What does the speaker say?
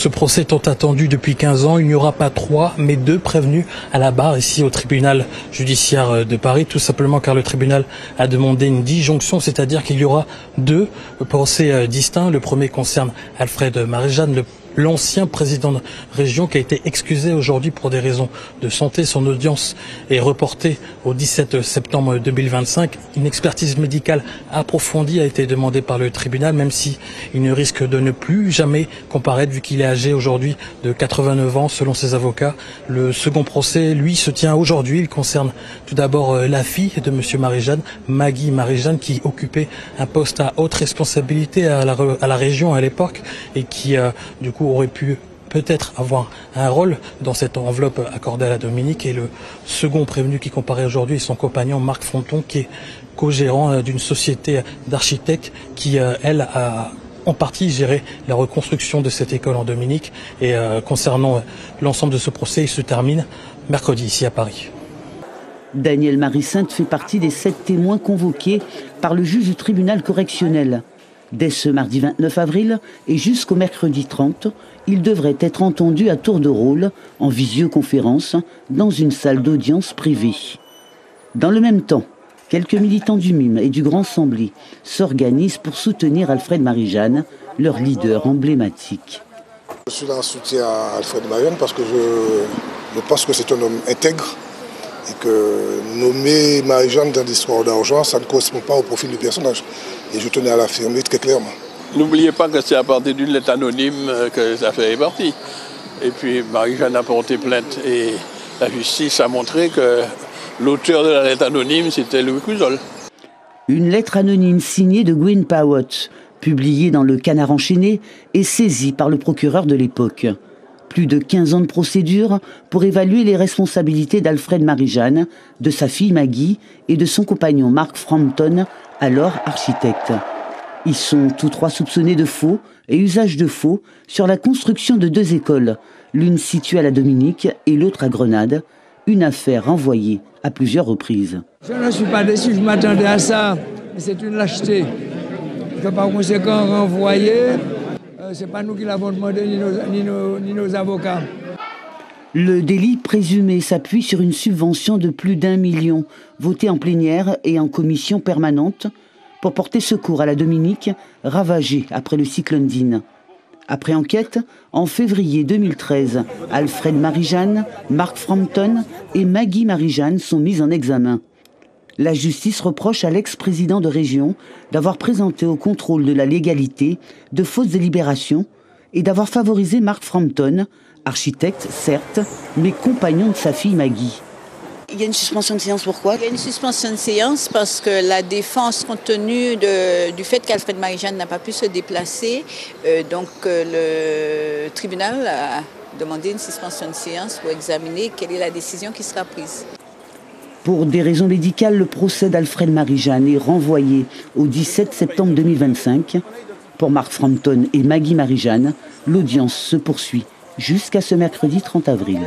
Ce procès tant attendu depuis 15 ans, il n'y aura pas 3, mais 2 prévenus à la barre ici au tribunal judiciaire de Paris, tout simplement car le tribunal a demandé une disjonction, c'est-à-dire qu'il y aura 2 procès distincts. Le premier concerne Alfred Marie-Jeanne, l'ancien président de région qui a été excusé aujourd'hui pour des raisons de santé. Son audience est reportée au 17 septembre 2025. Une expertise médicale approfondie a été demandée par le tribunal, même si il ne risque de ne plus jamais comparaître vu qu'il est âgé aujourd'hui de 89 ans selon ses avocats. Le second procès, lui, se tient aujourd'hui. Il concerne tout d'abord la fille de monsieur Marie-Jeanne, Maggie Marie-Jeanne, qui occupait un poste à haute responsabilité à la région à l'époque et qui, du coup, aurait pu peut-être avoir un rôle dans cette enveloppe accordée à la Dominique. Et le second prévenu qui comparaît aujourd'hui est son compagnon Marc Fronton, qui est co-gérant d'une société d'architectes qui, elle, a en partie géré la reconstruction de cette école en Dominique. Et concernant l'ensemble de ce procès, il se termine mercredi ici à Paris. Daniel Marie-Sainte fait partie des 7 témoins convoqués par le juge du tribunal correctionnel. Dès ce mardi 29 avril et jusqu'au mercredi 30, il devrait être entendu à tour de rôle, en visioconférence, dans une salle d'audience privée. Dans le même temps, quelques militants du MIM et du Grand Semblé s'organisent pour soutenir Alfred Marie-Jeanne, leur leader emblématique. Je suis là en soutien à Alfred Marie-Jeanne parce que je pense que c'est un homme intègre et que nommer Marie-Jeanne dans l'histoire d'argent, ça ne correspond pas au profil du personnage. Et je tenais à l'affirmer très clairement. N'oubliez pas que c'est à partir d'une lettre anonyme que cette affaire est partie. Et puis Marie-Jeanne a porté plainte et la justice a montré que l'auteur de la lettre anonyme, c'était Louis Clusol. Une lettre anonyme signée de Gwyn Powott, publiée dans le Canard enchaîné et saisie par le procureur de l'époque. Plus de 15 ans de procédure pour évaluer les responsabilités d'Alfred Marie-Jeanne, de sa fille Maggie et de son compagnon Mark Frampton, alors architecte. Ils sont tous 3 soupçonnés de faux et usage de faux sur la construction de 2 écoles, l'une située à la Dominique et l'autre à Grenade, une affaire renvoyée à plusieurs reprises. Je ne suis pas déçu, je m'attendais à ça, mais c'est une lâcheté. Je peux par conséquent renvoyer. Ce n'est pas nous qui l'avons demandé, ni nos avocats. Le délit présumé s'appuie sur une subvention de plus d'1 million, votée en plénière et en commission permanente, pour porter secours à la Dominique, ravagée après le cyclone Dean. Après enquête, en février 2013, Alfred Marie-Jeanne, Mark Frampton et Maggie Marie-Jeanne sont mis en examen. La justice reproche à l'ex-président de région d'avoir présenté au contrôle de la légalité de fausses délibérations et d'avoir favorisé Mark Frampton, architecte certes, mais compagnon de sa fille Maggie. Il y a une suspension de séance, pourquoi? Il y a une suspension de séance parce que la défense, compte tenu du fait qu'Alfred Marie-Jeanne n'a pas pu se déplacer, donc le tribunal a demandé une suspension de séance pour examiner quelle est la décision qui sera prise. Pour des raisons médicales, le procès d'Alfred Marie-Jeanne est renvoyé au 17 septembre 2025. Pour Mark Frampton et Maggie Marie-Jeanne, l'audience se poursuit jusqu'à ce mercredi 30 avril.